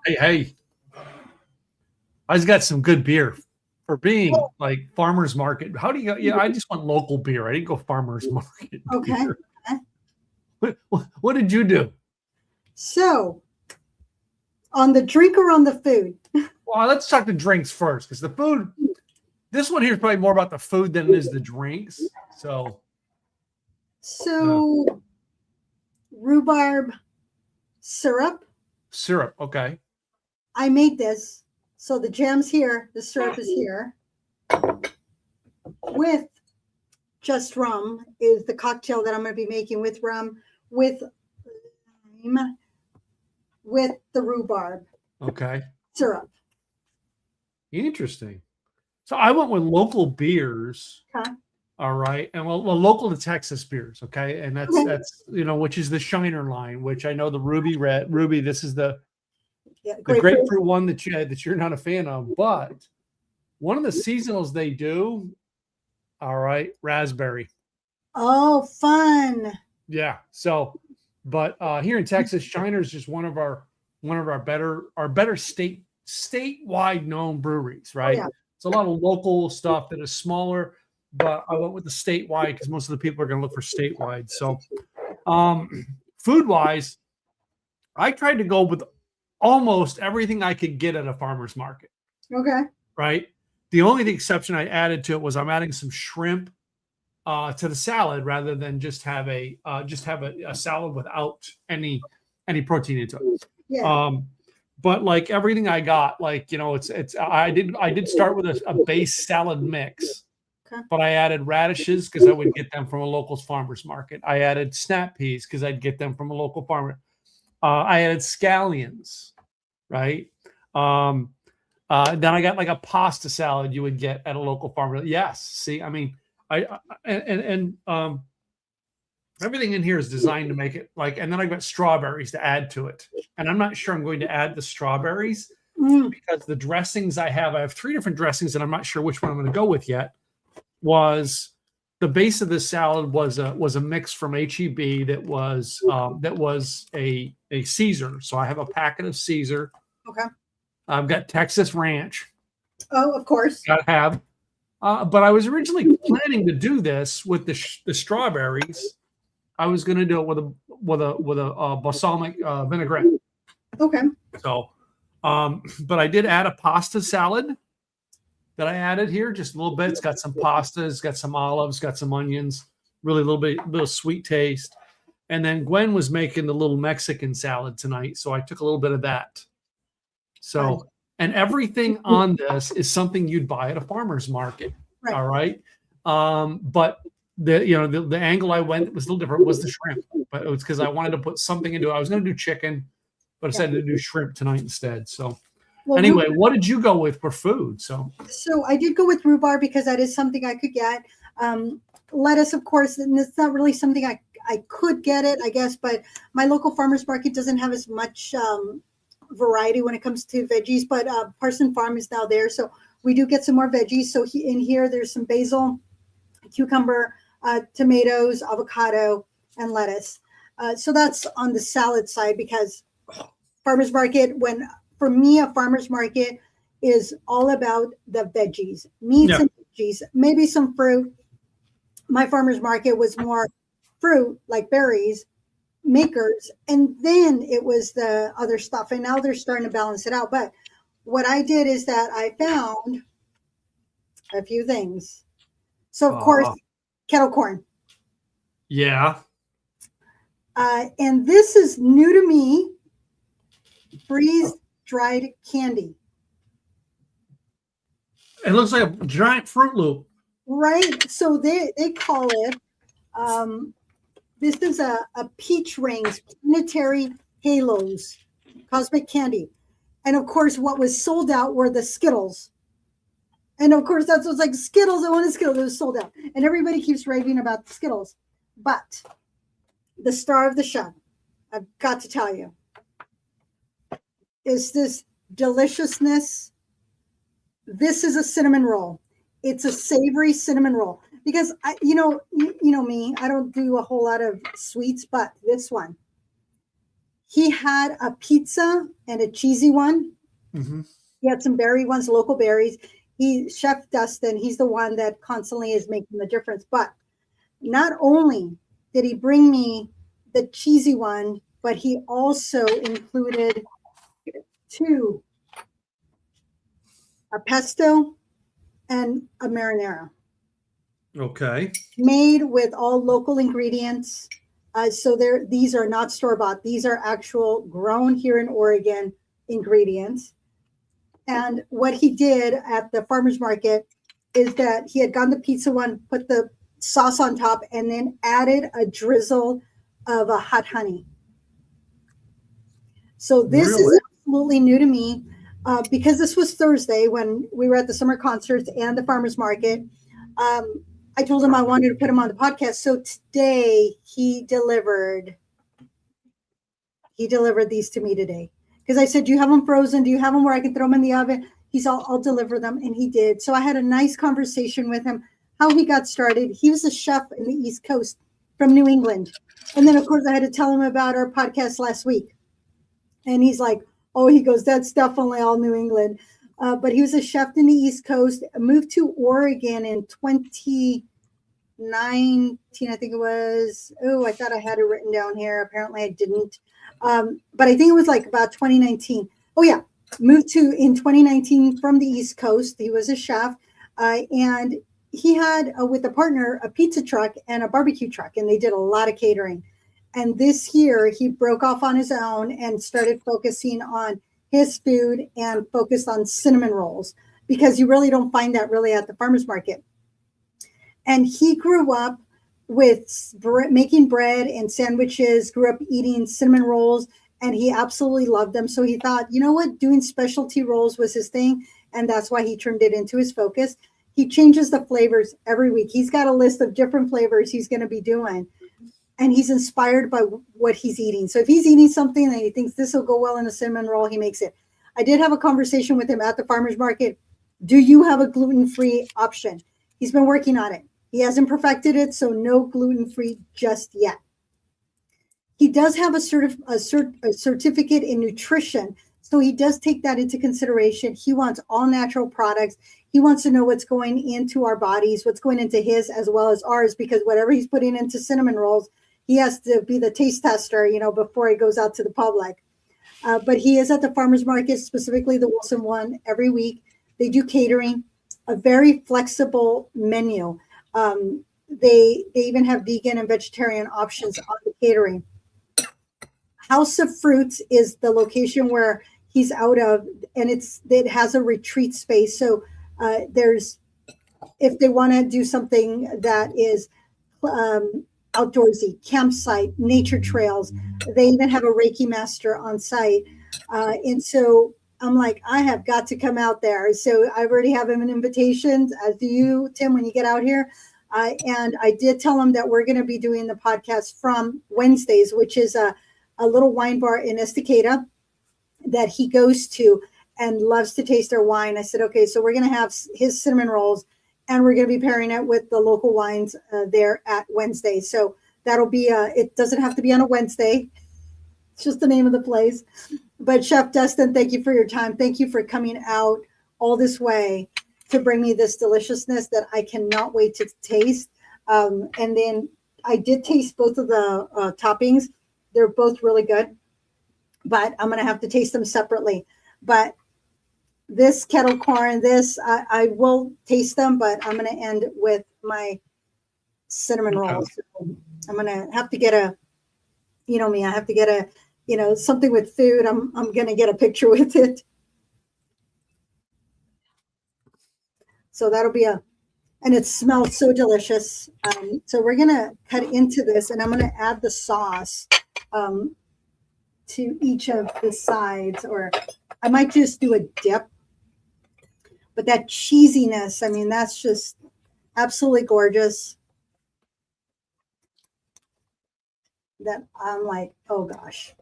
Hey, I just got some good beer for being like farmers market. How do you go? Yeah, I just want local beer. I didn't go farmers market Okay. beer. What did you do? So, on the drink or on the food? Well, let's talk the drinks first because the food, this one here is probably more about the food than it is the drinks. So, uh, So, rhubarb syrup. syrup. Okay. I made this. So, the jam's here, the syrup is here. With just rum is the cocktail that I'm going to be making with rum, with lime, with the rhubarb Okay. syrup. Interesting. So I went with local beers. Okay. All right, and well, local to Texas beers, okay, and that's which is the Shiner line, which I know the Ruby. This is the grapefruit one that you're not a fan of, but one of the seasonals they do, all right, raspberry. Oh, fun! Yeah. So, but here in Texas, Shiner is just one of our better statewide known breweries, right? Oh, yeah. It's a lot of local stuff that is smaller. But I went with the statewide because most of the people are going to look for statewide. So, food wise, I tried to go with almost everything I could get at a farmer's market. Okay. Right. The only exception I added to it was I'm adding some shrimp to the salad rather than just have a salad without any protein into it. Yeah. But like everything I got, like I did start with a base salad mix. Okay. But I added radishes because I would get them from a local farmer's market. I added snap peas because I'd get them from a local farmer. I added scallions, right? Then I got like a pasta salad you would get at a local farmer. Yes, see, I mean, everything in here is designed to make it like. And then I got strawberries to add to it, and I'm not sure I'm going to add the strawberries because the dressings I have 3 different dressings, and I'm not sure which one I'm going to go with yet. Was the base of this salad was a mix from HEB that was a Caesar. So I have a packet of Caesar. Okay. I've got Texas Ranch. Oh, of course. I have. But I was originally planning to do this with the strawberries. I was going to do it with a balsamic vinaigrette. Okay. So, but I did add a pasta salad that I added here, just a little bit. It's got some pasta, it's got some olives, got some onions, really a little sweet taste. And then Gwen was making the little Mexican salad tonight, so I took a little bit of that. So, and everything on this is something you'd buy at a farmer's market. Right. All right. But the angle I went was a little different, was the shrimp, but it was because I wanted to put something into it. I was going to do chicken, but I decided to do shrimp tonight instead. So. Well, anyway, what did you go with for food? So I did go with rhubarb because that is something I could get. Lettuce, of course, and it's not really something I could get it, I guess, but my local farmer's market doesn't have as much variety when it comes to veggies, but Parson Farm is now there, so we do get some more veggies. So in here, there's some basil, cucumber, tomatoes, avocado, and lettuce. So that's on the salad side because farmer's market, for me, a farmer's market is all about the veggies, meats and veggies, maybe some fruit. My farmer's market was more fruit, like berries, makers, and then it was the other stuff. And now they're starting to balance it out. But what I did is that I found a few things. So, of course, kettle corn. Yeah. And this is new to me, freeze dried candy. It looks like a giant Fruit Loop. Right. So they call it, this is a peach rings, planetary halos, cosmic candy. And of course, what was sold out were the Skittles. And of course, that's what's like, Skittles, I want a Skittles. It was sold out. And everybody keeps raving about the Skittles. But the star of the show, I've got to tell you, is this deliciousness. This is a cinnamon roll. It's a savory cinnamon roll because you know me, I don't do a whole lot of sweets, but this one, He had a pizza and a cheesy one. Mm-hmm. He had some berry ones, local berries. Chef Dustin, he's the one that constantly is making the difference. But not only did he bring me the cheesy one, but he also included 2, a pesto and a marinara. Okay. Made with all local ingredients. So these are not store-bought. These are actual grown here in Oregon ingredients. And what he did at the farmer's market is that he had gotten the pizza one, put the sauce on top, and then added a drizzle of a hot honey. So this is absolutely new to me because this was Thursday when we were at the summer concerts and the farmer's market. I told him I wanted to put him on the podcast. So today he delivered these to me today. Because I said, do you have them frozen? Do you have them where I can throw them in the oven? He's all, I'll deliver them. And he did. So I had a nice conversation with him, how he got started. He was a chef in the East Coast from New England. And then, of course, I had to tell him about our podcast last week. And he's like, oh, he goes, that's definitely all New England. But he was a chef in the East Coast, moved to Oregon in 2019, I think it was. Oh, I thought I had it written down here. Apparently I didn't. But I think it was like about 2019. Oh, yeah. Moved in 2019 from the East Coast. He was a chef. And he had, with a partner, a pizza truck and a barbecue truck. And they did a lot of catering. And this year, he broke off on his own and started focusing on his food and focused on cinnamon rolls because you really don't find that really at the farmer's market. And he grew up with making bread and sandwiches, grew up eating cinnamon rolls, and he absolutely loved them. So he thought, you know what, doing specialty rolls was his thing, and that's why he turned it into his focus. He changes the flavors every week. He's got a list of different flavors he's going to be doing. And he's inspired by what he's eating. So if he's eating something and he thinks this will go well in a cinnamon roll, he makes it. I did have a conversation with him at the farmer's market. Do you have a gluten-free option? He's been working on it. He hasn't perfected it, so no gluten-free just yet. He does have a certificate in nutrition, so he does take that into consideration. He wants all natural products. He wants to know what's going into our bodies, what's going into his as well as ours, because whatever he's putting into cinnamon rolls, he has to be the taste tester, before he goes out to the public. But he is at the farmer's market, specifically the Wilson one, every week. They do catering, a very flexible menu. They even have vegan and vegetarian options on the catering. House of Fruits is the location where he's out of, and it has a retreat space. So if they want to do something that is outdoorsy, campsite, nature trails, they even have a Reiki master on site. And so I'm like, I have got to come out there. So I already have him an invitation, as do you, Tim, when you get out here. And I did tell him that we're going to be doing the podcast from Wednesdays, which is a little wine bar in Estacada that he goes to and loves to taste their wine. I said, okay, so we're going to have his cinnamon rolls and we're going to be pairing it with the local wines there at Wednesday. So that'll be, it doesn't have to be on a Wednesday. It's just the name of the place. But Chef Dustin, thank you for your time. Thank you for coming out all this way to bring me this deliciousness that I cannot wait to taste. And then I did taste both of the toppings. They're both really good, but I'm going to have to taste them separately. But this kettle corn, I will taste them, but I'm going to end with my cinnamon rolls. So I'm going to have to get I have to get something with food. I'm going to get a picture with it. So that'll be and it smells so delicious. So we're going to cut into this and I'm going to add the sauce to each of the sides, or I might just do a dip. But that cheesiness, I mean, that's just absolutely gorgeous. That I'm like, oh gosh.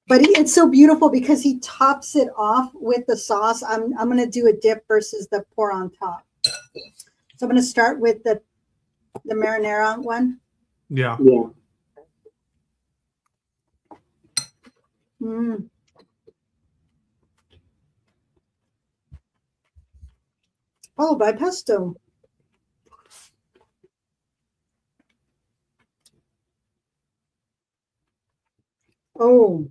But it's so beautiful because he tops it off with the sauce. I'm going to do a dip versus the pour on top. So I'm going to start with the marinara one. Yeah. Mm. Followed by pesto. Oh,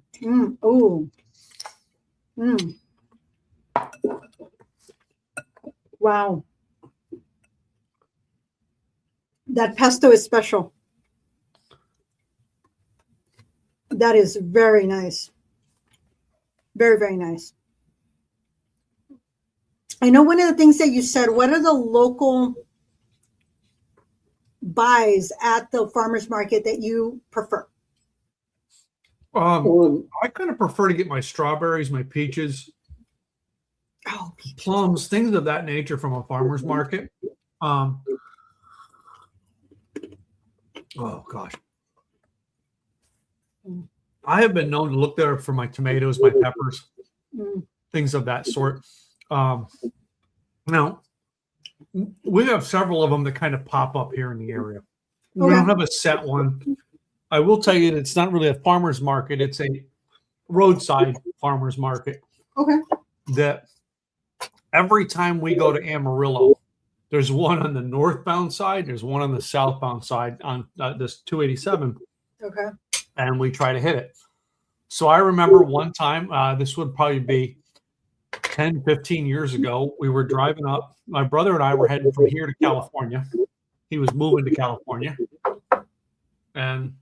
oh, wow. That pesto is special. That is very nice. Very, very nice. I know one of the things that you said, what are the local buys at the farmer's market that you prefer? I kind of prefer to get my strawberries, my peaches, plums, things of that nature from a farmer's market. Oh gosh. I have been known to look there for my tomatoes, my peppers, things of that sort. Now, we have several of them that kind of pop up here in the area. We don't have a set one. I will tell you that it's not really a farmer's market. It's a roadside farmer's market. Okay. That every time we go to Amarillo, there's one on the northbound side. There's one on the southbound side on this 287. Okay. And we try to hit it. So I remember one time, this would probably be 10, 15 years ago, we were driving up. My brother and I were heading from here to California. He was moving to California. And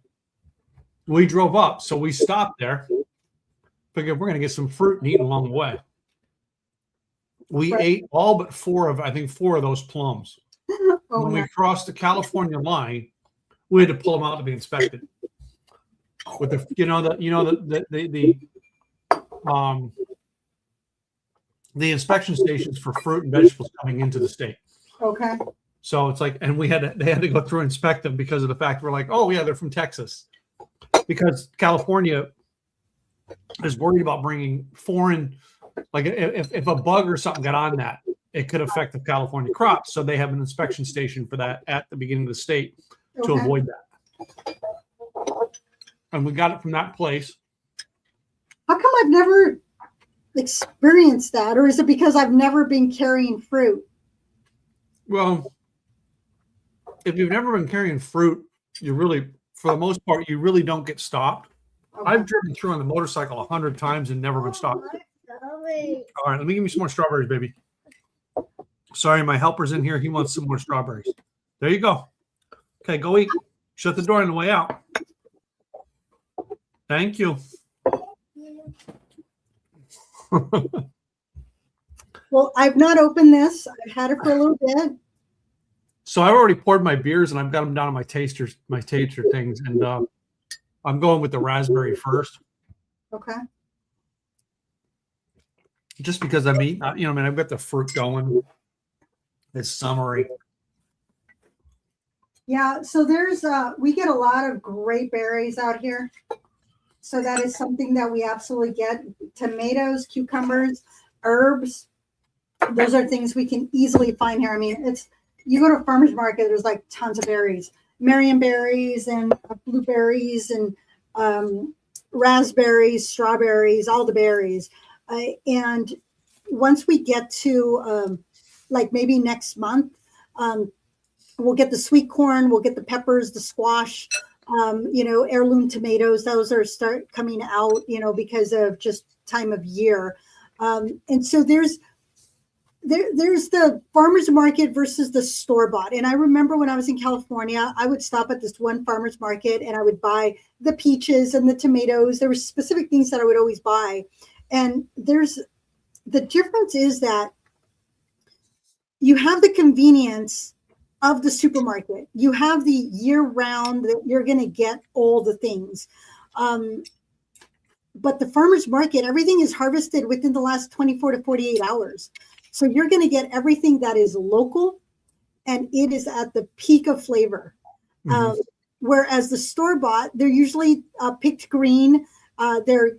we drove up. So we stopped there. Figured we're going to get some fruit and eat along the way. We ate all but four of those plums. When we crossed the California line, we had to pull them out to be inspected. With the inspection stations for fruit and vegetables coming into the state. Okay. So it's like, and they had to go through and inspect them because of the fact we're like, oh yeah, they're from Texas, because California is worried about bringing foreign, like if a bug or something got on that, it could affect the California crops. So they have an inspection station for that at the beginning of the state to avoid that. And we got it from that place. How come I've never experienced that? Or is it because I've never been carrying fruit? Well, if you've never been carrying fruit, you really, for the most part, you really don't get stopped. Okay. I've driven through on the motorcycle 100 times and never been stopped. All right, let me give you some more strawberries, baby. Sorry, my helper's in here. He wants some more strawberries. There you go. Okay, go eat. Shut the door on the way out. Thank you. Well, I've not opened this. I've had it for a little bit. So I've already poured my beers and I've got them down on my taster things, and I'm going with the raspberry first. Okay. Just because I've got the fruit going. It's summery. Yeah. So we get a lot of great berries out here. So that is something that we absolutely get. Tomatoes, cucumbers, herbs. Those are things we can easily find here. I mean, you go to a farmer's market, there's like tons of berries, Marion berries and blueberries and raspberries, strawberries, all the berries. And once we get to like maybe next month, we'll get the sweet corn, we'll get the peppers, the squash, heirloom tomatoes. Those are start coming out, because of just time of year. And so there's the farmer's market versus the store-bought. And I remember when I was in California, I would stop at this one farmer's market and I would buy the peaches and the tomatoes. There were specific things that I would always buy. And the difference is that you have the convenience of the supermarket. You have the year-round that you're going to get all the things. But the farmer's market, everything is harvested within the last 24 to 48 hours. So you're going to get everything that is local, and it is at the peak of flavor. Mm-hmm. Whereas the store-bought, they're usually picked green. They're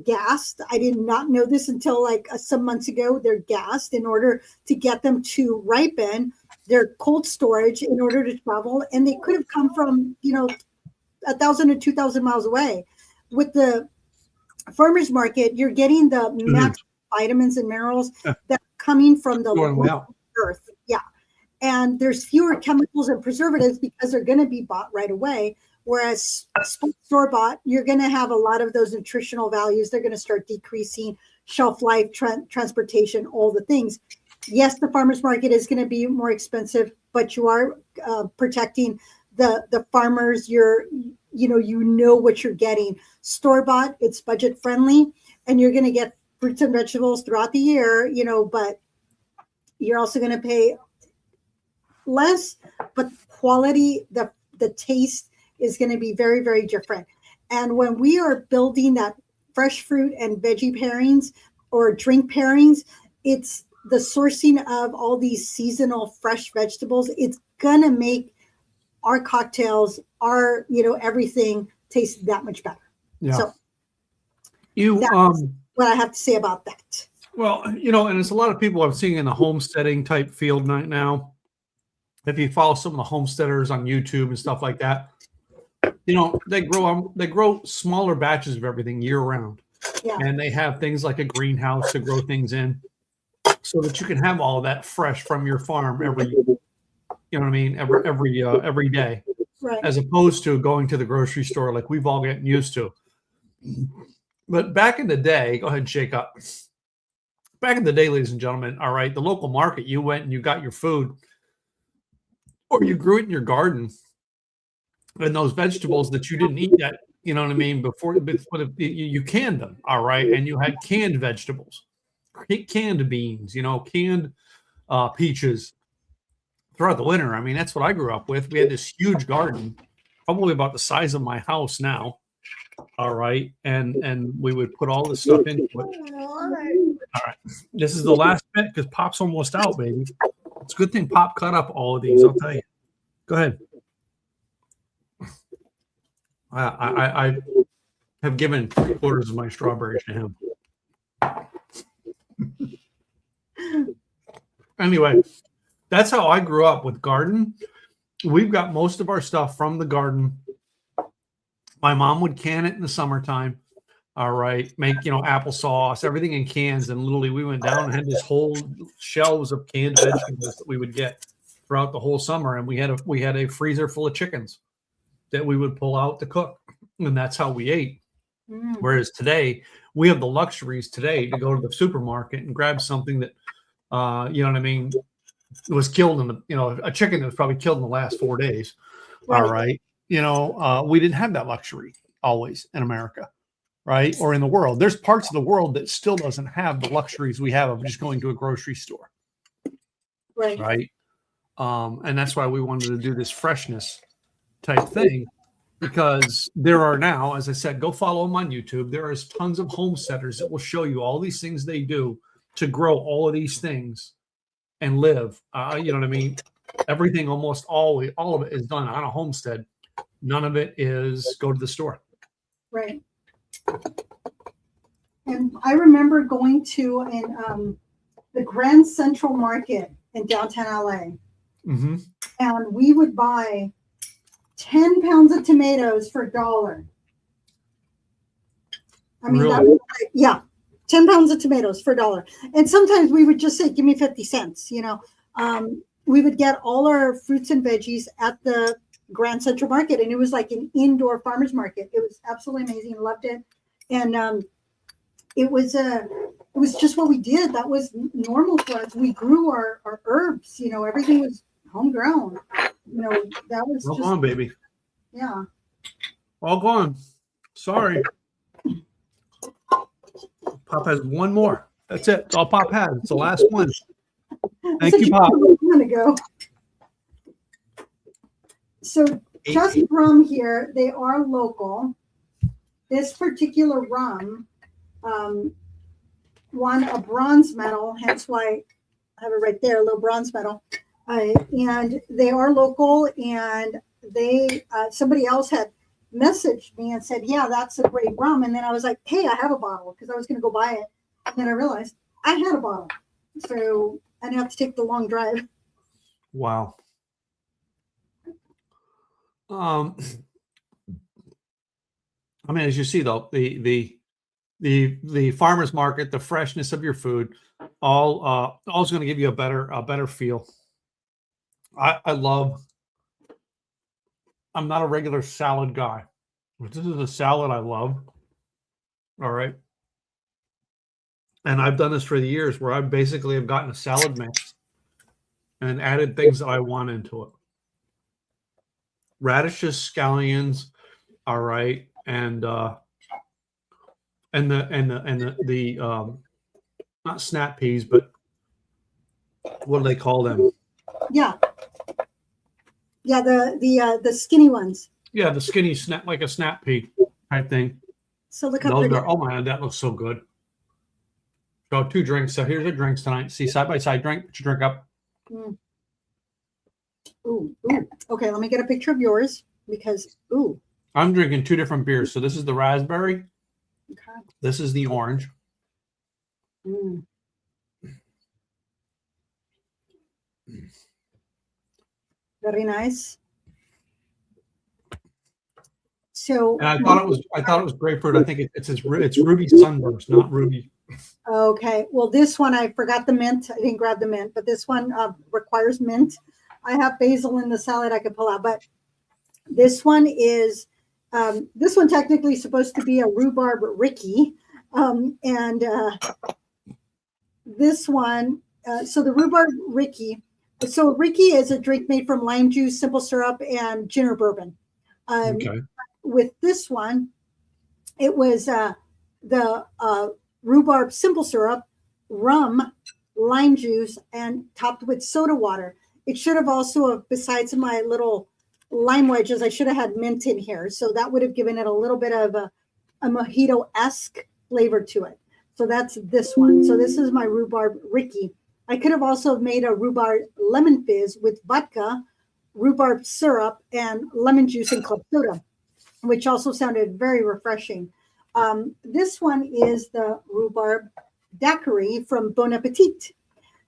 gassed. I did not know this until like some months ago. They're gassed in order to get them to ripen. They're cold storage in order to travel, and they could have come from 1,000 to 2,000 miles away. With the farmers market, you're getting the max vitamins and minerals that are coming from the earth. Yeah. And there's fewer chemicals and preservatives because they're going to be bought right away. Whereas store bought, you're going to have a lot of those nutritional values. They're going to start decreasing, shelf life, transportation, all the things. Yes, the farmers market is going to be more expensive, but you are protecting the farmers. You know what you're getting. Store bought, it's budget friendly, and you're going to get fruits and vegetables throughout the year. But you're also going to pay less, but quality, the taste is going to be very, very different. And when we are building that fresh fruit and veggie pairings or drink pairings, it's the sourcing of all these seasonal fresh vegetables. It's going to make our cocktails, our, everything taste that much better. Yeah. So that's what I have to say about that. Well, and there's a lot of people I'm seeing in the homesteading type field right now. If you follow some of the homesteaders on YouTube and stuff like that, they grow smaller batches of everything year round. Yeah. And they have things like a greenhouse to grow things in so that you can have all that fresh from your farm every day. Right. As opposed to going to the grocery store like we've all gotten used to. But back in the day, go ahead and shake up. Back in the day, ladies and gentlemen, all right, the local market, you went and you got your food or you grew it in your garden. And those vegetables that you didn't eat yet, before you canned them, all right? And you had canned vegetables, canned beans, canned peaches throughout the winter. I mean, that's what I grew up with. We had this huge garden, probably about the size of my house now, all right? And we would put all this stuff into it. All right. This is the last bit because Pop's almost out, baby. It's a good thing Pop cut up all of these, I'll tell you. Go ahead. I have given 3/4 of my strawberries to him. Anyway, that's how I grew up with garden. We've got most of our stuff from the garden. My mom would can it in the summertime. All right, make applesauce, everything in cans, and literally we went down and had this whole shelves of canned vegetables that we would get throughout the whole summer, and we had a freezer full of chickens that we would pull out to cook, and that's how we ate. Whereas today, we have the luxuries today to go to the supermarket and grab something that, was killed in a chicken that was probably killed in the last 4 days. Right. All right. We didn't have that luxury always in America, right? Or in the world. There's parts of the world that still doesn't have the luxuries we have of just going to a grocery store. Right. Right. And that's why we wanted to do this freshness type thing, because there are now, as I said, go follow them on YouTube. There is tons of homesteaders that will show you all these things they do to grow all of these things and live. Everything, almost all of it is done on a homestead. None of it is go to the store. Right. And I remember going to the Grand Central Market in downtown LA. Mm-hmm. And we would buy 10 pounds of tomatoes for $1. I mean, really? 10 pounds of tomatoes for $1. And sometimes we would just say, give me 50 cents. We would get all our fruits and veggies at the Grand Central Market, and it was like an indoor farmers market. It was absolutely amazing. Loved it. And it was just what we did. That was normal for us. We grew our herbs, everything was homegrown. That was all gone, baby. Yeah. All gone. Sorry. Pop has one more. That's it. That's all Pop has. It's the last one. Thank you, Pop. Go. So Just Rum here, they are local. This particular rum won a bronze medal, hence why I have it right there, a little bronze medal. And they are local, and they somebody else had messaged me and said, yeah, that's a great rum. And then I was like, hey, I have a bottle, because I was going to go buy it. And then I realized I had a bottle. So I didn't have to take the long drive. Wow. I mean, as you see, though, the the farmer's market, the freshness of your food, all's going to give you a better feel. I'm not a regular salad guy, but this is a salad I love. All right. And I've done this for the years where I basically have gotten a salad mix and added things that I want into it. Radishes, scallions, all right, and the not snap peas, but what do they call them? Yeah. Yeah, the skinny ones. Yeah, the skinny snap, like a snap pea type thing. So look how pretty. Oh my God, that looks so good. So 2 drinks. So here's your drinks tonight. See, side by side drink. Put your drink up. Mm. Ooh. Okay, let me get a picture of yours because ooh. I'm drinking 2 different beers. So this is the raspberry. Okay. This is the orange. Mm. Very nice. So and I thought it was grapefruit. I think it's Ruby Sunburst, not Ruby. Okay. Well, this one I forgot the mint. I didn't grab the mint, but this one requires mint. I have basil in the salad I could pull out, but this one is this one technically supposed to be a rhubarb Ricky, and this one. So the rhubarb Ricky. So Ricky is a drink made from lime juice, simple syrup, and ginger bourbon. Okay. With this one, it was the rhubarb simple syrup, rum, lime juice, and topped with soda water. It should have also, besides my little lime wedges, I should have had mint in here. So that would have given it a little bit of a mojito-esque flavor to it. So that's this one. So this is my rhubarb Ricky. I could have also made a rhubarb lemon fizz with vodka, rhubarb syrup, and lemon juice and club soda, which also sounded very refreshing. This one is the rhubarb daiquiri from Bon Appetit.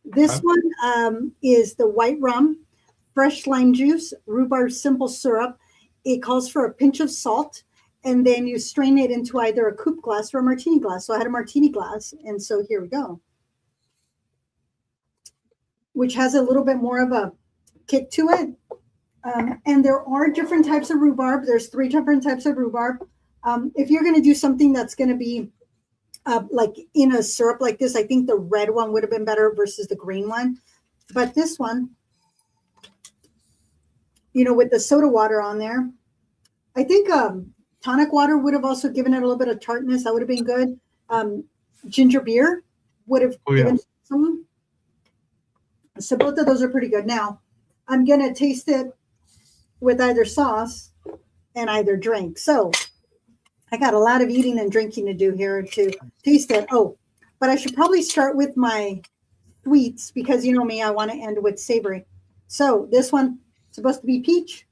This one is the white rum, fresh lime juice, rhubarb simple syrup. It calls for a pinch of salt, and then you strain it into either a coupe glass or a martini glass. So I had a martini glass, and so here we go, which has a little bit more of a kick to it. And there are different types of rhubarb. There's 3 different types of rhubarb. If you're going to do something that's going to be like in a syrup like this, I think the red one would have been better versus the green one. But this one, with the soda water on there, I think tonic water would have also given it a little bit of tartness. That would have been good. Ginger beer would have given some. So both of those are pretty good. Now, I'm going to taste it with either sauce and either drink. So I got a lot of eating and drinking to do here to taste it. Oh, but I should probably start with my sweets because you know me, I want to end with savory. So this one is supposed to be peach.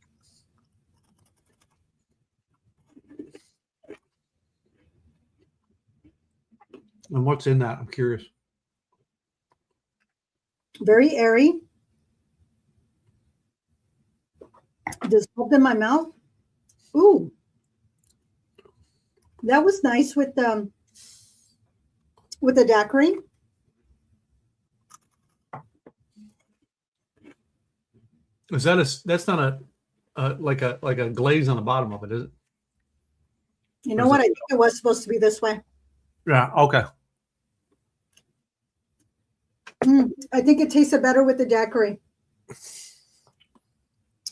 And what's in that? I'm curious. Very airy. Dissolved in my mouth. Ooh, that was nice with the daiquiri. That's not like a glaze on the bottom of it, is it? You know what? I think it was supposed to be this way. Yeah. Okay. I think it tasted better with the daiquiri.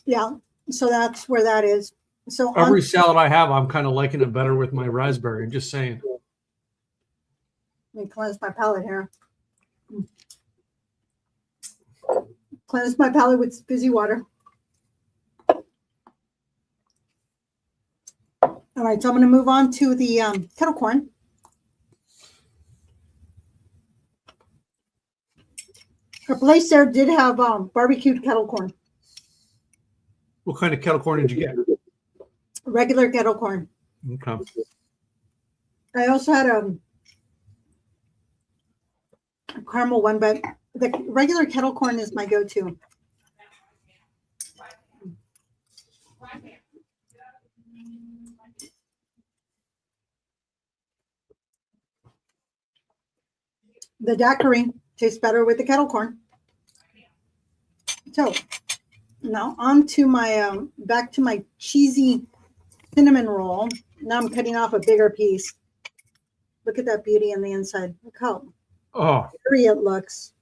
Yeah. So that's where that is. So every salad I have, I'm kind of liking it better with my raspberry. I'm just saying. Let me cleanse my palate here. Cleanse my palate with fizzy water. All right, so I'm going to move on to the kettle corn. Our place there did have barbecued kettle corn. What kind of kettle corn did you get? Regular kettle corn. Okay. I also had a caramel one, but the regular kettle corn is my go-to. The daiquiri tastes better with the kettle corn. So now on to my back to my cheesy cinnamon roll. Now I'm cutting off a bigger piece. Look at that beauty on the inside. Look how pretty it looks.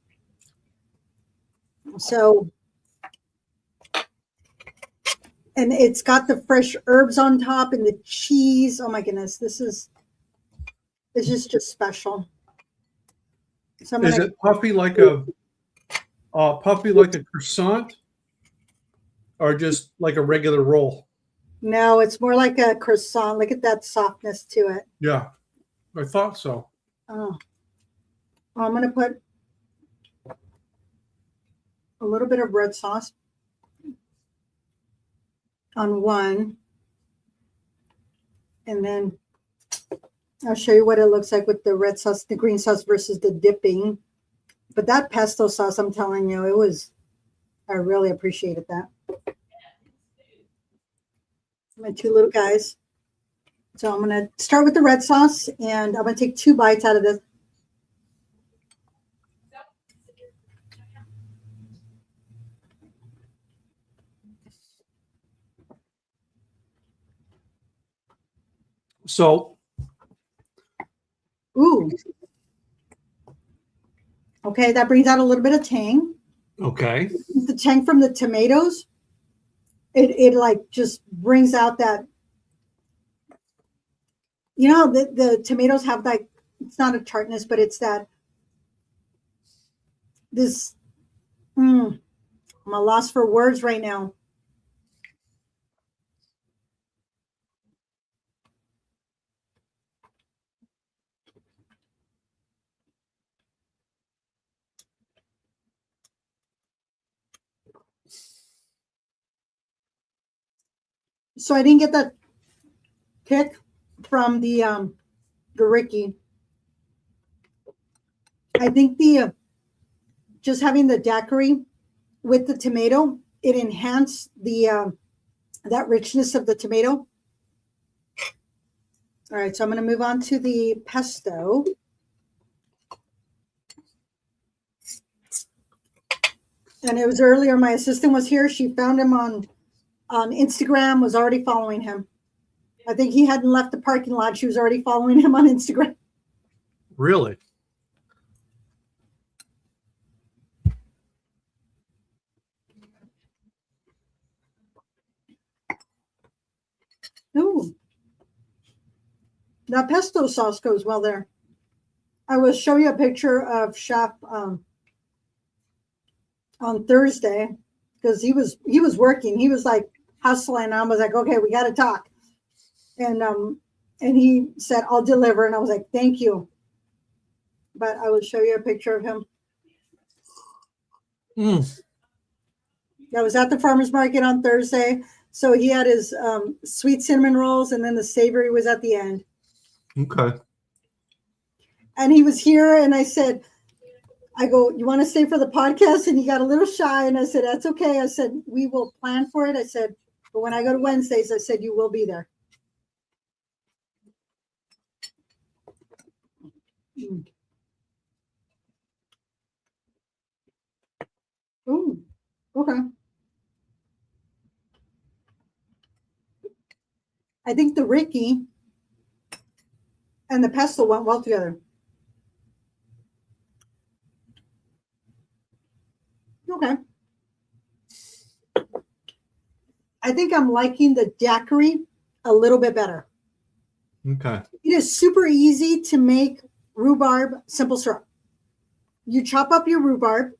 So, and it's got the fresh herbs on top and the cheese. Oh my goodness, this is just special. So is it puffy like a croissant, or just like a regular roll? No, it's more like a croissant. Look at that softness to it. Yeah, I thought so. Oh, I'm going to put a little bit of red sauce on one. And then I'll show you what it looks like with the red sauce, the green sauce versus the dipping. But that pesto sauce, I'm telling you, I really appreciated that. My two little guys. So I'm going to start with the red sauce, and I'm going to take 2 bites out of this. So, ooh. Okay, that brings out a little bit of tang. okay. The tang from the tomatoes, it like just brings out that, you know, the tomatoes have like, it's not a tartness, but it's that, I'm a loss for words right now. So I didn't get that kick from the Ricky. I think the just having the daiquiri with the tomato, it enhanced the that richness of the tomato. All right, so I'm going to move on to the pesto. And it was earlier, my assistant was here. She found him on Instagram, was already following him. I think he hadn't left the parking lot. She was already following him on Instagram. Really? Ooh. That pesto sauce goes well there. I will show you a picture of Chef on Thursday, because he was working. He was like hustling. I was like, okay, we got to talk. And he said, I'll deliver. And I was like, thank you. But I will show you a picture of him. I was at the farmer's market on Thursday. So he had his sweet cinnamon rolls, and then the savory was at the end. Okay. And he was here, and I said, I go, you want to stay for the podcast? And he got a little shy, and I said, that's okay. I said, we will plan for it. I said, but when I go to Wednesdays, I said, you will be there. Ooh, okay. I think the Ricky and the pesto went well together. Okay. I think I'm liking the daiquiri a little bit better. Okay. It is super easy to make rhubarb simple syrup. You chop up your rhubarb.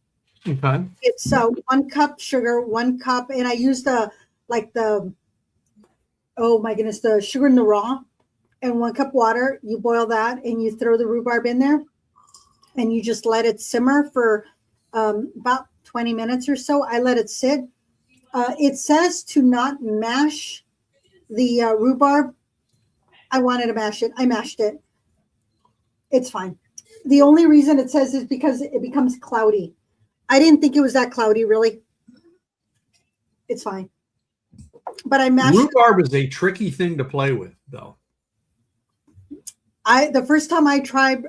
Okay. It's 1 cup sugar, 1 cup, and I use the oh my goodness, the sugar in the raw, and 1 cup water. You boil that, and you throw the rhubarb in there, and you just let it simmer for about 20 minutes or so. I let it sit. It says to not mash the rhubarb. I wanted to mash it. I mashed it. It's fine. The only reason it says is because it becomes cloudy. I didn't think it was that cloudy, really. It's fine. But I mashed Rhubarb is a tricky thing to play with, though. The first time I tried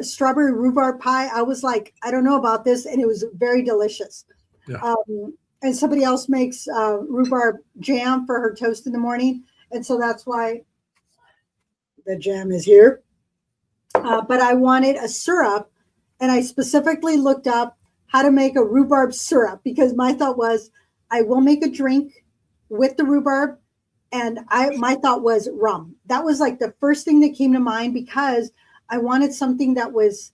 strawberry rhubarb pie, I was like, I don't know about this, and it was very delicious. Yeah. And somebody else makes rhubarb jam for her toast in the morning, and so that's why the jam is here. But I wanted a syrup, and I specifically looked up how to make a rhubarb syrup because my thought was I will make a drink with the rhubarb, and my thought was rum. That was like the first thing that came to mind because I wanted something that was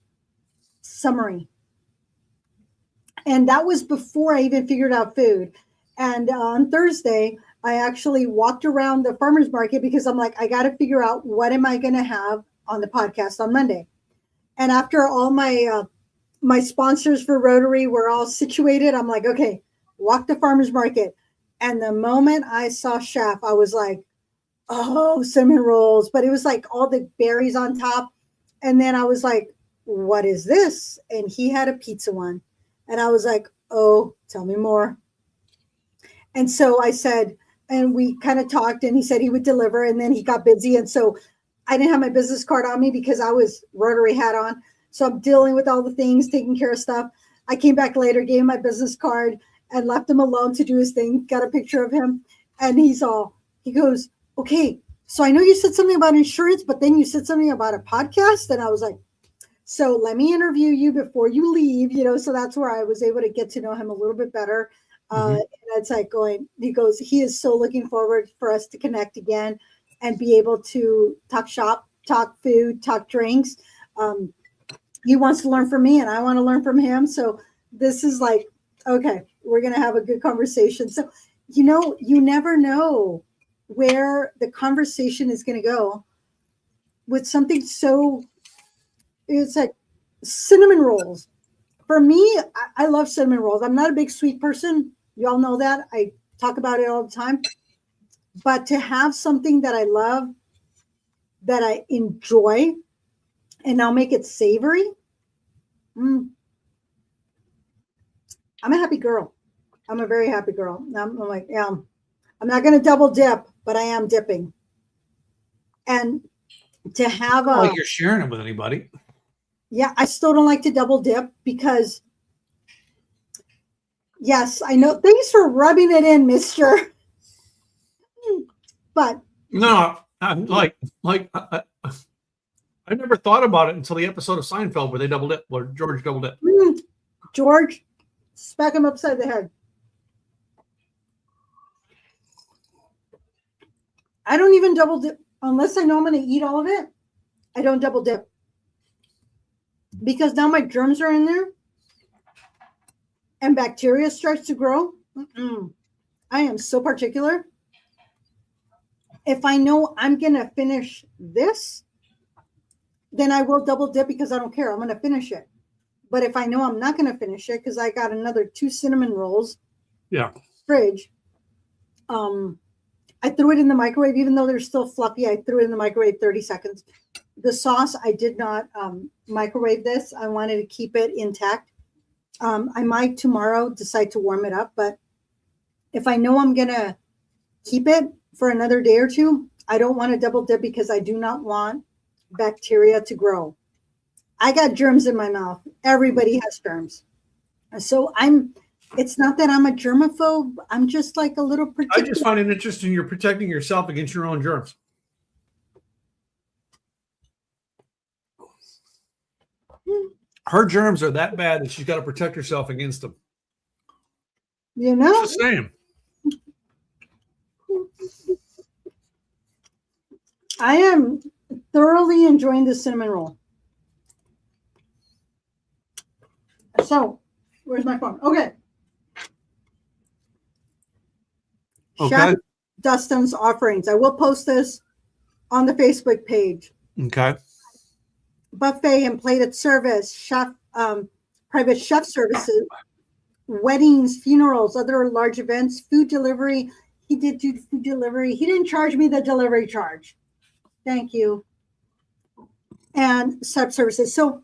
summery. And that was before I even figured out food. And on Thursday, I actually walked around the farmer's market because I'm like, I got to figure out what am I going to have on the podcast on Monday. And after all my sponsors for Rotary were all situated, I'm like, okay, walk the farmer's market. And the moment I saw Chef, I was like, oh, cinnamon rolls. But it was like all the berries on top. And then I was like, what is this? And he had a pizza one. And I was like, oh, tell me more. And so I said, and we kind of talked, and he said he would deliver. And then he got busy. And so I didn't have my business card on me because I was Rotary hat on. So I'm dealing with all the things, taking care of stuff. I came back later, gave him my business card, and left him alone to do his thing, got a picture of him. And he goes, okay, so I know you said something about insurance, but then you said something about a podcast. And I was like, so let me interview you before you leave, so that's where I was able to get to know him a little bit better. And it's like he is so looking forward for us to connect again and be able to talk shop, talk food, talk drinks. He wants to learn from me and I want to learn from him. So this is like, okay, we're going to have a good conversation. So, you never know where the conversation is going to go with something so, it's like cinnamon rolls. For me, I love cinnamon rolls. I'm not a big sweet person. Y'all know that. I talk about it all the time. But to have something that I love, that I enjoy, and I'll make it savory, I'm a happy girl. I'm a very happy girl. I'm like, yeah, I'm not going to double dip, but I am dipping. And to have like you're sharing it with anybody. Yeah, I still don't like to double dip because, yes, I know. Thanks for rubbing it in, mister. But no, I'm like I never thought about it until the episode of Seinfeld where they doubled it, where George doubled it. George, smack him upside the head. I don't even double dip unless I know I'm going to eat all of it. I don't double dip because now my germs are in there and bacteria starts to grow. I am so particular. If I know I'm going to finish this, then I will double dip because I don't care. I'm going to finish it. But if I know I'm not going to finish it because I got another 2 cinnamon rolls, fridge, I threw it in the microwave, even though they're still fluffy. I threw it in the microwave 30 seconds. The sauce, I did not microwave this. I wanted to keep it intact. I might tomorrow decide to warm it up, but if I know I'm going to keep it for another day or two, I don't want to double dip because I do not want bacteria to grow. I got germs in my mouth. Everybody has germs. So it's not that I'm a germaphobe. I'm just like a little particular. I just find it interesting you're protecting yourself against your own germs. Her germs are that bad that she's got to protect herself against them. It's the same. I am thoroughly enjoying the cinnamon roll. So, where's my phone? Okay. Chef Dustin's offerings. I will post this on the Facebook page. Okay. Buffet and plated service, chef, private chef services, weddings, funerals, other large events, food delivery. He did do food delivery. He didn't charge me the delivery charge. Thank you. And sub services. So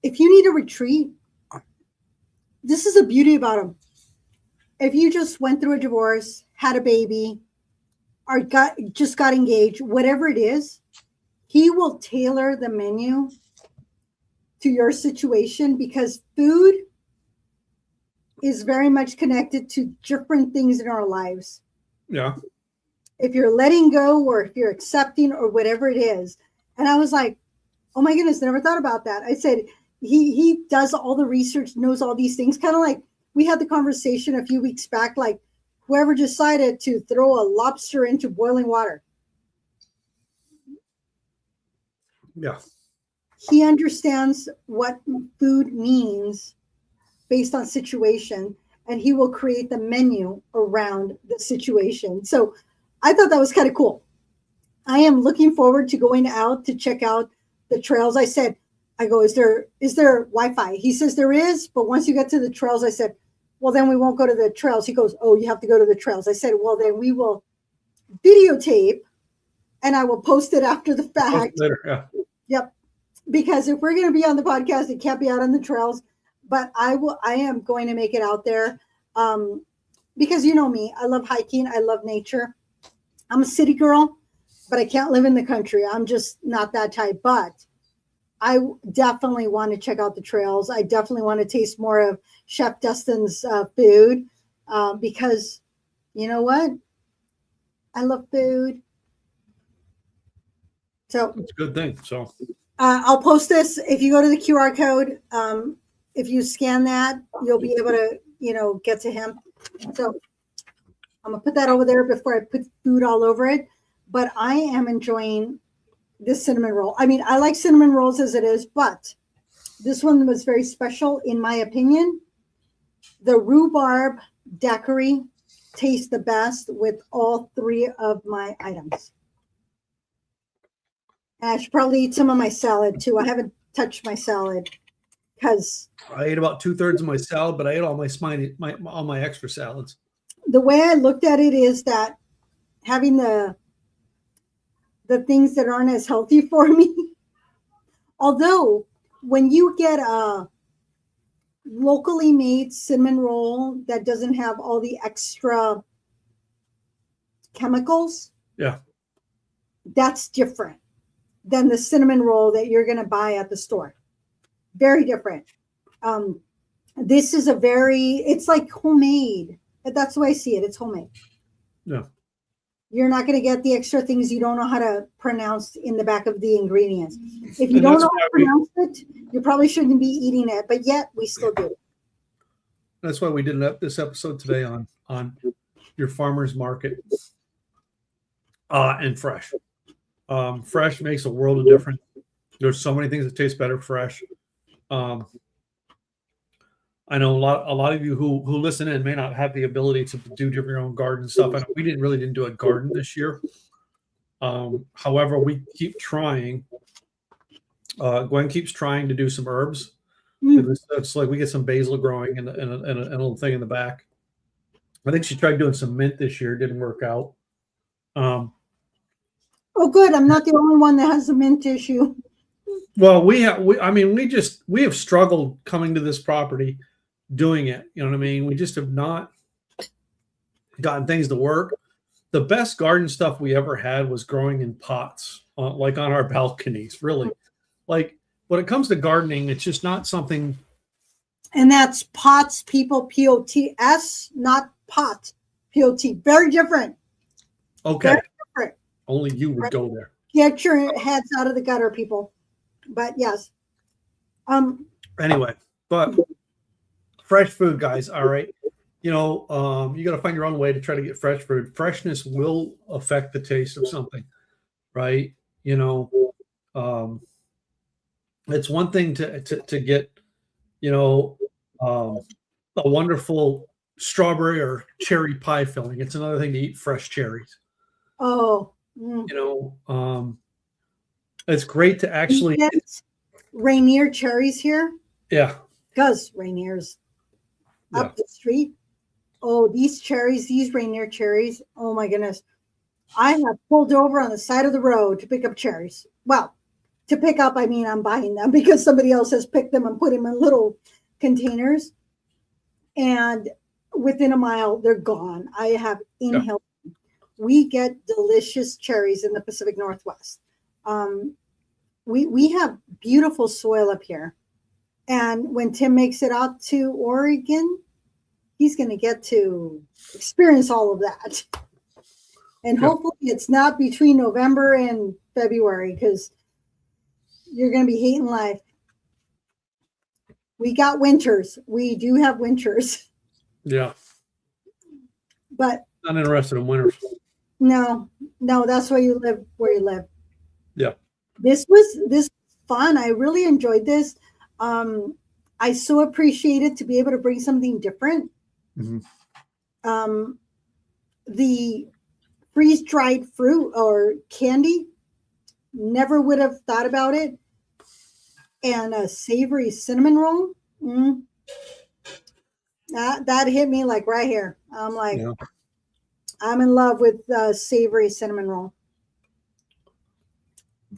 if you need a retreat, this is the beauty about him. If you just went through a divorce, had a baby, or just got engaged, whatever it is, he will tailor the menu to your situation, because food is very much connected to different things in our lives. Yeah. If you're letting go or if you're accepting or whatever it is. And I was like, oh my goodness, never thought about that. I said, he does all the research, knows all these things. Kind of like we had the conversation a few weeks back, like whoever decided to throw a lobster into boiling water. Yeah. He understands what food means based on situation, and he will create the menu around the situation. So I thought that was kind of cool. I am looking forward to going out to check out the trails. I go, is there Wi-Fi? He says there is, but once you get to the trails, I said, well, then we won't go to the trails. He goes, oh, you have to go to the trails. I said, well, then we will videotape and I will post it after the fact. Later, yeah. Yep. Because if we're going to be on the podcast, it can't be out on the trails. But I am going to make it out there, because you know me, I love hiking. I love nature. I'm a city girl, but I can't live in the country. I'm just not that type. But I definitely want to check out the trails. I definitely want to taste more of Chef Dustin's food, because you know what? I love food. So It's a good thing. So I'll post this. If you go to the QR code, if you scan that, you'll be able to, get to him. So I'm gonna put that over there before I put food all over it. But I am enjoying this cinnamon roll. I mean, I like cinnamon rolls as it is, but this one was very special in my opinion. The rhubarb daiquiri tastes the best with all three of my items. And I should probably eat some of my salad too. I haven't touched my salad because I ate about 2/3 of my salad, but I ate all my extra salads. The way I looked at it is that having the things that aren't as healthy for me, although when you get a locally made cinnamon roll that doesn't have all the extra chemicals, yeah, that's different than the cinnamon roll that you're going to buy at the store. Very different. This is it's like homemade. That's the way I see it. It's homemade. Yeah. You're not going to get the extra things you don't know how to pronounce in the back of the ingredients. If you don't know how to pronounce it, you probably shouldn't be eating it, but yet we still do. That's why we did this episode today on your farmer's market and fresh. Fresh makes a world of difference. There's so many things that taste better fresh. I know a lot of you who listen in may not have the ability to do your own garden stuff. I know we didn't do a garden this year. However, we keep trying. Gwen keeps trying to do some herbs. It's like we get some basil growing in a little thing in the back. I think she tried doing some mint this year. Didn't work out. Oh, good. I'm not the only one that has a mint issue. Well, we have struggled coming to this property, doing it. You know what I mean? We just have not gotten things to work. The best garden stuff we ever had was growing in pots, like on our balconies, really. Like when it comes to gardening, it's just not something. And that's pots, people, P-O-T-S, not pot, P-O-T. Very different. Okay. Very different. Only you would go there. Get your heads out of the gutter, people. But yes. Anyway, but fresh food, guys. All right. You got to find your own way to try to get fresh food. Freshness will affect the taste of something, right? It's one thing to get, a wonderful strawberry or cherry pie filling. It's another thing to eat fresh cherries. Oh. It's great to actually get Rainier cherries here. Yeah. Because Rainier's up the street. Oh, these Rainier cherries. Oh my goodness. I have pulled over on the side of the road to pick up cherries. Well, to pick up, I mean, I'm buying them because somebody else has picked them and put them in little containers. And within a mile, they're gone. I have inhaled. We get delicious cherries in the Pacific Northwest. we have beautiful soil up here. And when Tim makes it out to Oregon, he's going to get to experience all of that. And hopefully it's not between November and February, because you're going to be hating life. We got winters. We do have winters. Yeah. But not interested in winters. No, that's why you live where you live. Yeah. This was fun. I really enjoyed this. I so appreciated to be able to bring something different. Mm-hmm. The freeze-dried fruit or candy, never would have thought about it. And a savory cinnamon roll. That hit me like right here. I'm like, I'm in love with savory cinnamon roll.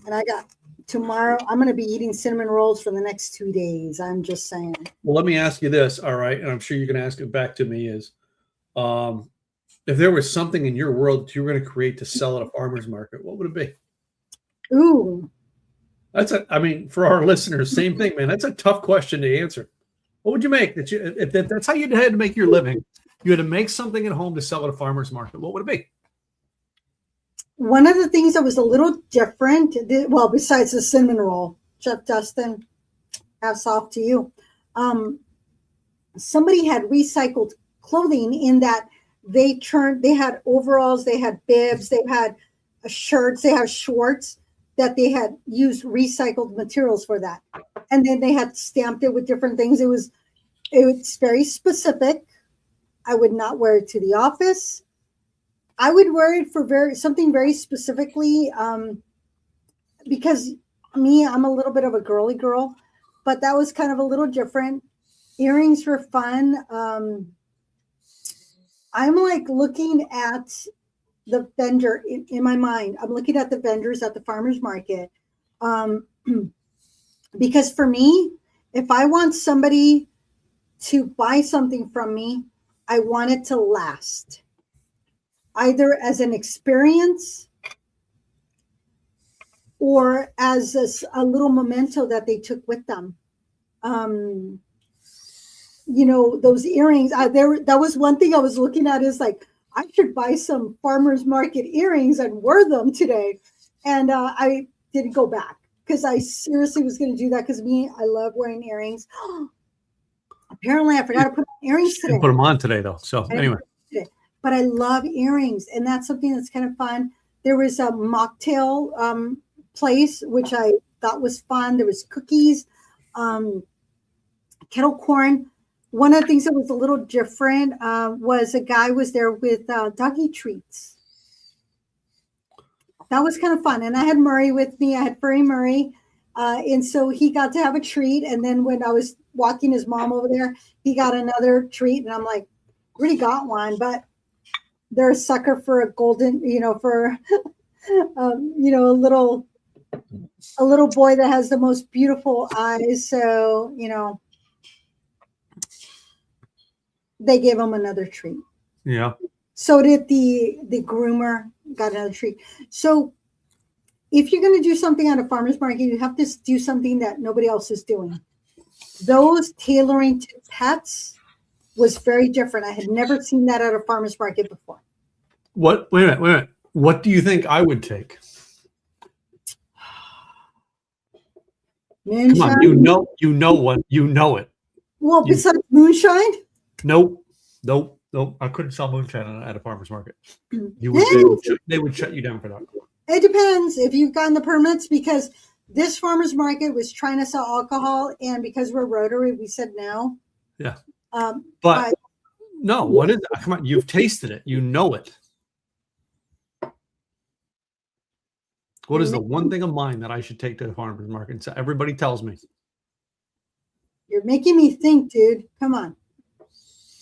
And I got tomorrow, I'm going to be eating cinnamon rolls for the next 2 days. I'm just saying. Well, let me ask you this. All right. And I'm sure you can ask it back to me is, if there was something in your world that you were going to create to sell at a farmer's market, what would it be? Ooh. I mean, for our listeners, same thing, man. That's a tough question to answer. What would you make if that's how you had to make your living? You had to make something at home to sell at a farmer's market. What would it be? One of the things that was a little different, well, besides the cinnamon roll, Chef Dustin, hats off to you. Somebody had recycled clothing in that they had overalls, they had bibs, they had shirts, they had shorts that they had used recycled materials for that. And then they had stamped it with different things. It was very specific. I would not wear it to the office. I would wear it for something very specifically, because I'm a little bit of a girly girl, but that was kind of a little different. Earrings were fun. I'm like looking at the vendor in my mind. I'm looking at the vendors at the farmer's market. Because for me, if I want somebody to buy something from me, I want it to last. Either as an experience or as a little memento that they took with them. Those earrings, that was one thing I was looking at is like, I should buy some farmer's market earrings and wear them today. And I didn't go back because I seriously was going to do that because I love wearing earrings. Apparently, I forgot to put on earrings today. You put them on today, though. So anyway. But I love earrings, and that's something that's kind of fun. There was a mocktail place, which I thought was fun. There was cookies, kettle corn. One of the things that was a little different was a guy was there with doggy treats. That was kind of fun. And I had Murray with me. I had Furry Murray. And so he got to have a treat. And then when I was walking his mom over there, he got another treat. And I'm like, already got one, but they're a sucker for a golden, for, a little boy that has the most beautiful eyes. So, they gave him another treat. Yeah. So did the groomer, got another treat. So if you're going to do something at a farmer's market, you have to do something that nobody else is doing. Those tailoring to pets was very different. I had never seen that at a farmer's market before. Wait a minute. What do you think I would take? Moonshine? Come on, you know it. Well, besides moonshine? Nope. I couldn't sell moonshine at a farmer's market. They would shut you down for that. It depends if you've gotten the permits, because this farmer's market was trying to sell alcohol, and because we're Rotary, we said no. Yeah. But no, what is it? Come on, you've tasted it. You know it. What is the one thing of mine that I should take to the farmer's market? So everybody tells me. You're making me think, dude. Come on.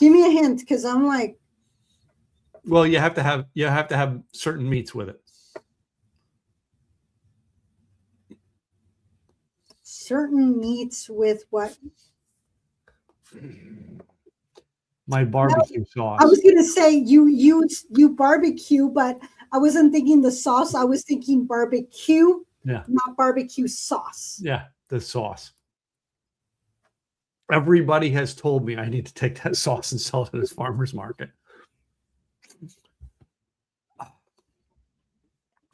Give me a hint, because I'm like. Well, you have to have certain meats with it. Certain meats with what? My barbecue sauce. I was gonna say you barbecue, but I wasn't thinking the sauce. I was thinking barbecue, Yeah. not barbecue sauce. Yeah. The sauce. Everybody has told me I need to take that sauce and sell it at this farmer's market.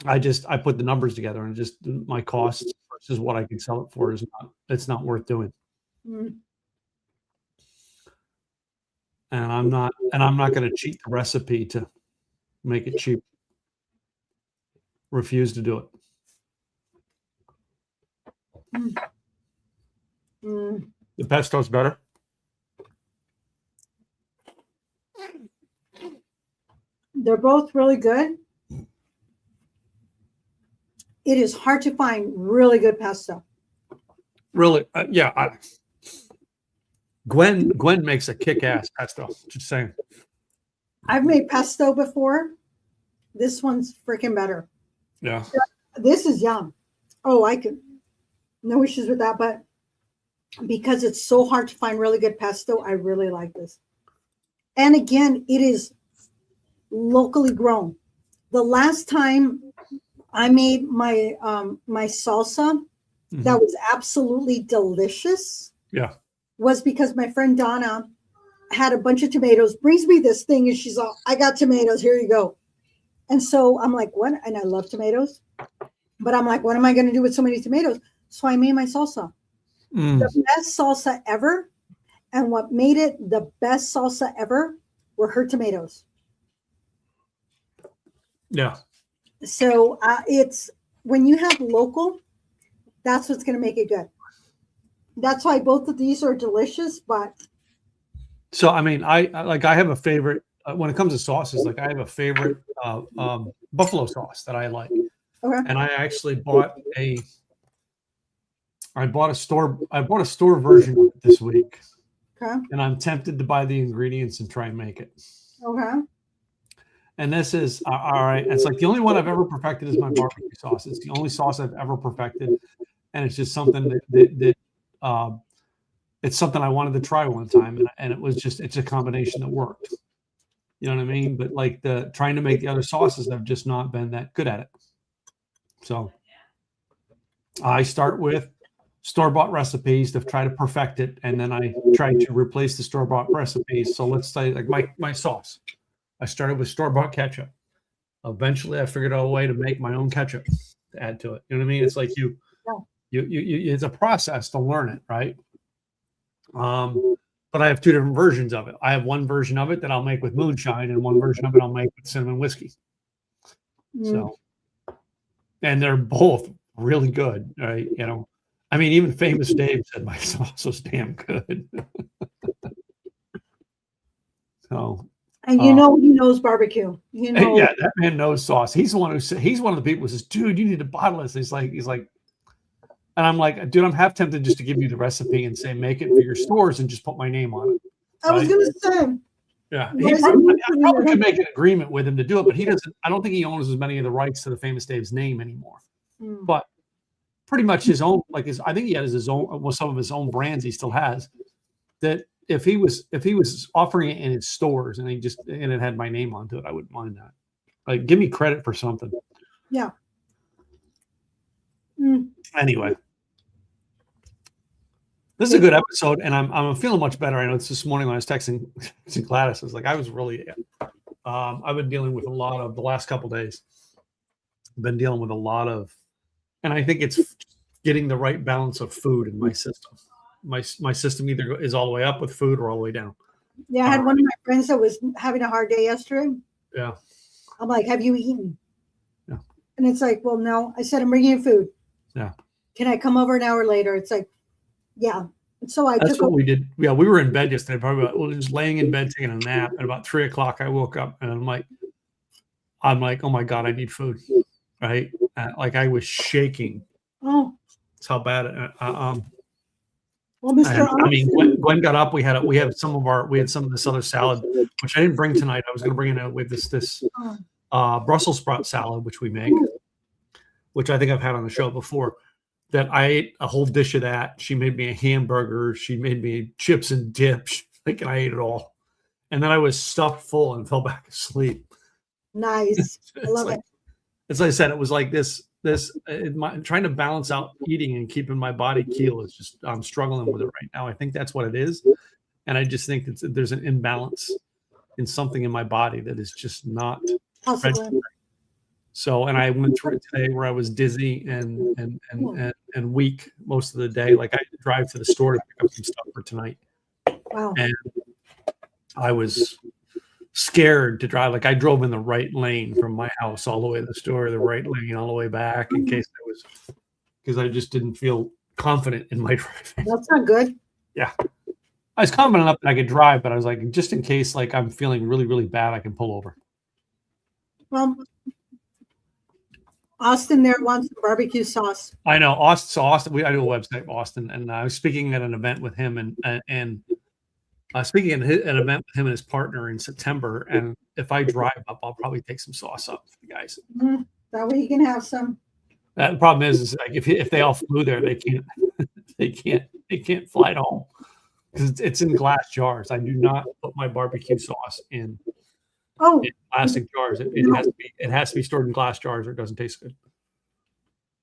I put the numbers together and just my costs versus what I can sell it for it's not worth doing. Mm. And I'm not going to cheat the recipe to make it cheap. Refuse to do it. Mm. Mm. The pesto's better. They're both really good. It is hard to find really good pesto. Really, yeah. Gwen makes a kick-ass pesto. Just saying. I've made pesto before. This one's freaking better. Yeah. This is yum. Oh, no issues with that, but because it's so hard to find really good pesto, I really like this. And again, it is locally grown. The last time I made my my salsa that was absolutely delicious. Yeah. Was because my friend Donna had a bunch of tomatoes, brings me this thing, and she's all, I got tomatoes, here you go. And so I'm like, what? And I love tomatoes. But I'm like, what am I going to do with so many tomatoes? So I made my salsa. The best salsa ever. And what made it the best salsa ever were her tomatoes. Yeah. So it's when you have local, that's what's going to make it good. That's why both of these are delicious. But so, I mean, I have a favorite when it comes to sauces. Like I have a favorite buffalo sauce that I like. okay. And I actually bought a store version of it this week. Okay. And I'm tempted to buy the ingredients and try and make it. Okay. And this is all right. It's like the only one I've ever perfected is my barbecue sauce. It's the only sauce I've ever perfected, and it's just something that it's something I wanted to try one time, and it's a combination that worked. You know what I mean? But like trying to make the other sauces, I've just not been that good at it. So I start with store-bought recipes to try to perfect it, and then I try to replace the store-bought recipes. So let's say like my sauce. I started with store-bought ketchup. Eventually, I figured out a way to make my own ketchup to add to it. You know what I mean? It's like you it's a process to learn it, right? But I have two different versions of it. I have one version of it that I'll make with moonshine, and one version of it I'll make with cinnamon whiskey. So, and they're both really good, right? You know, I mean, even Famous Dave said my sauce was damn good. So. And you know he knows barbecue. You know, yeah, that man knows sauce. He's the one he's one of the people who says, "Dude, you need to bottle this." He's like, and I'm like, "Dude, I'm half tempted just to give you the recipe and say make it for your stores and just put my name on it." I was going to say, yeah, I probably could make an agreement with him to do it, but he doesn't. I don't think he owns as many of the rights to the Famous Dave's name anymore. But pretty much his own, I think he has his own, well, some of his own brands he still has. That if he was offering it in his stores and it had my name onto it, I wouldn't mind that. Like, give me credit for something. Yeah. Anyway, this is a good episode, and I'm feeling much better. I know it's this morning when I was texting Gladys. I was like, I've been dealing with a lot of the last couple of days. I've been dealing with a lot of, and I think it's getting the right balance of food in my system. My system either is all the way up with food or all the way down. Yeah, I had one of my friends that was having a hard day yesterday. Yeah. I'm like, have you eaten? Yeah. And it's like, well, no. I said, I'm bringing you food. Yeah. Can I come over an hour later? It's like, yeah. And so that's what we did. Yeah, we were in bed yesterday, probably just laying in bed taking a nap. At about 3 o'clock, I woke up and I'm like, oh my God, I need food. Right? Like I was shaking. Oh. That's how bad it. Well, Mr. I mean, Gwen got up. We had some of this other salad, which I didn't bring tonight. I was going to bring it with this Brussels sprout salad, which we make, which I think I've had on the show before. That I ate a whole dish of that. She made me a hamburger. She made me chips and dip. And I ate it all, and then I was stuffed full and fell back asleep. Nice, I love it. As I said, it was like this. trying to balance out eating and keeping my body keel is just, I'm struggling with it right now. I think that's what it is. And I just think there's an imbalance in something in my body that is just not ready. So, and I went through it today where I was dizzy and weak most of the day. Like I had to drive to the store to pick up some stuff for tonight. Wow. And I was scared to drive. Like I drove in the right lane from my house all the way to the store, the right lane all the way back in case because I just didn't feel confident in my driving. That's not good. Yeah. I was confident enough that I could drive, but I was like, just in case like I'm feeling really, really bad, I can pull over. Well, Austin there wants barbecue sauce. I know Austin. So Austin, I do a website, Austin, and I was speaking at an event with him, and speaking at an event with him and his partner in September. And if I drive up, I'll probably take some sauce up for the guys. Mm-hmm. That way you can have some. The problem is like if they all flew there, they can't fly to home because it's in glass jars. I do not put my barbecue sauce in plastic jars. It has to be stored in glass jars or it doesn't taste good.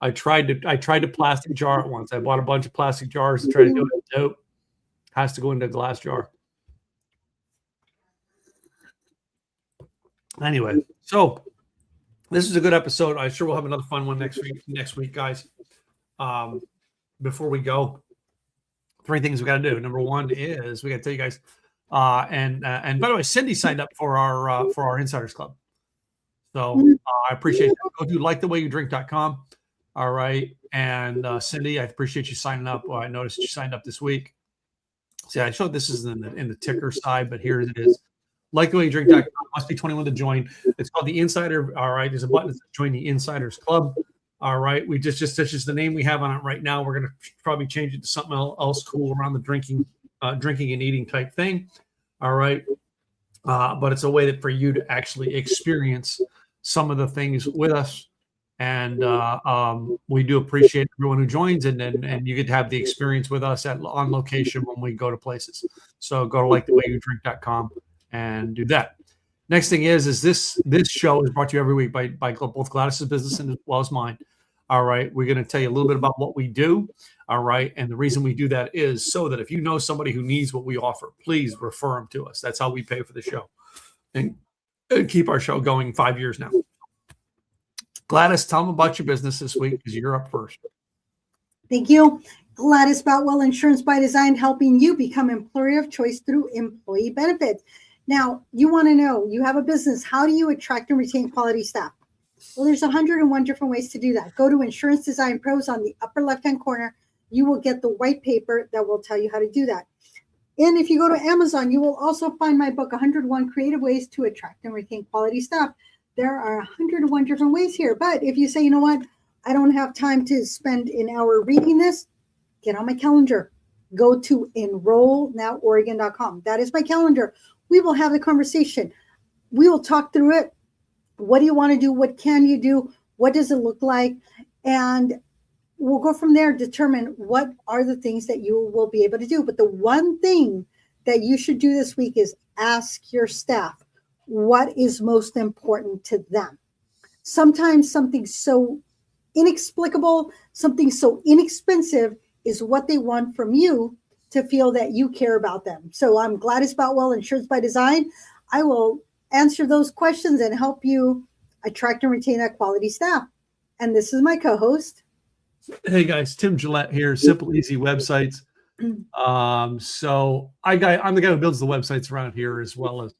I tried to plastic jar it once. I bought a bunch of plastic jars to try to do it. Nope. Has to go into a glass jar. Anyway, so this is a good episode. I'm sure we'll have another fun one next week, guys. Before we go, 3 things we got to do. Number 1 is we got to tell you guys. And by the way, Cindy signed up for our Insiders Club. So I appreciate that. Go to likethewayyouDrink.com. All right. And Cindy, I appreciate you signing up. Well, I noticed you signed up this week. See, I showed this is in the ticker side, but here it is. LikethewayyouDrink.com. Must be 21 to join. It's called the Insider. All right. There's a button that says join the Insiders Club. All right. We just that's just the name we have on it right now. We're going to probably change it to something else cool around the drinking and eating type thing. All right. But it's a way for you to actually experience some of the things with us. And we do appreciate everyone who joins and you get to have the experience with us on location when we go to places. So go to likethewayyouDrink.com and do that. Next thing is this show is brought to you every week by both Gladys's business and as well as mine. All right. We're going to tell you a little bit about what we do. All right. And the reason we do that is so that if you know somebody who needs what we offer, please refer them to us. That's how we pay for the show and keep our show going 5 years now. Gladys, tell them about your business this week because you're up first. Thank you. Gladys Boutwell, Insurance by Design, helping you become employer of choice through employee benefits. Now, you want to know, you have a business. How do you attract and retain quality staff? Well, there's 101 different ways to do that. Go to Insurance Design Pros on the upper left-hand corner. You will get the white paper that will tell you how to do that. And if you go to Amazon, you will also find my book, 101 Creative Ways to Attract and Retain Quality Staff. There are 101 different ways here. But if you say, you know what, I don't have time to spend an hour reading this, get on my calendar. Go to enrollnoworegon.com. That is my calendar. We will have the conversation. We will talk through it. What do you want to do? What can you do? What does it look like? And we'll go from there, determine what are the things that you will be able to do. But the one thing that you should do this week is ask your staff what is most important to them. Sometimes something so inexplicable, something so inexpensive is what they want from you to feel that you care about them. So I'm Gladys Boutwell, Insurance by Design. I will answer those questions and help you attract and retain that quality staff. And this is my co-host. Hey guys, Tim Gillette here, Simple Easy Websites. So I'm the guy who builds the websites around here as well as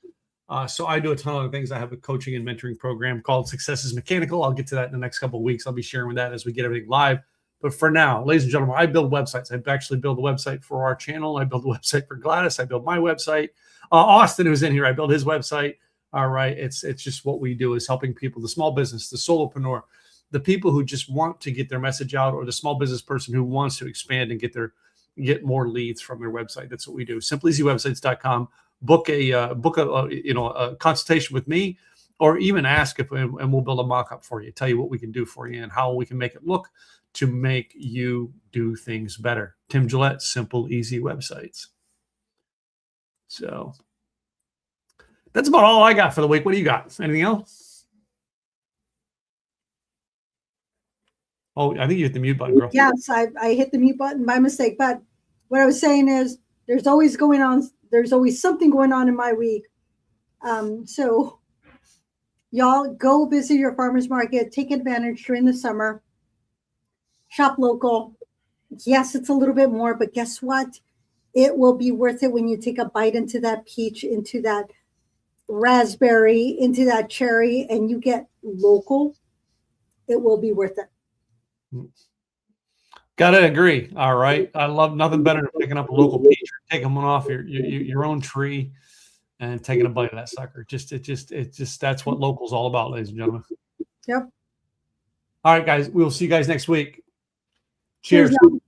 so I do a ton of things. I have a coaching and mentoring program called Success is Mechanical. I'll get to that in the next couple of weeks. I'll be sharing with that as we get everything live. But for now, ladies and gentlemen, I build websites. I actually build a website for our channel. I build a website for Gladys. I build my website. Austin, who's in here, I build his website. All right. It's just what we do is helping people, the small business, the solopreneur, the people who just want to get their message out, or the small business person who wants to expand and get more leads from their website. That's what we do. SimpleEasyWebsites.com. Book a consultation with me, or even ask and we'll build a mock-up for you, tell you what we can do for you and how we can make it look to make you do things better. Tim Gillette, Simple Easy Websites. So that's about all I got for the week. What do you got? Anything else? Oh, I think you hit the mute button, girl. Yes, I hit the mute button by mistake. But what I was saying is there's always something going on in my week. So y'all go visit your farmer's market, take advantage during the summer, shop local. Yes, it's a little bit more, but guess what? It will be worth it when you take a bite into that peach, into that raspberry, into that cherry, and you get local. It will be worth it. Gotta agree. All right. I love nothing better than picking up a local peach or taking one off your own tree and taking a bite of that sucker. That's what local's all about, ladies and gentlemen. Yep. All right, guys. We'll see you guys next week. Cheers. Cheers.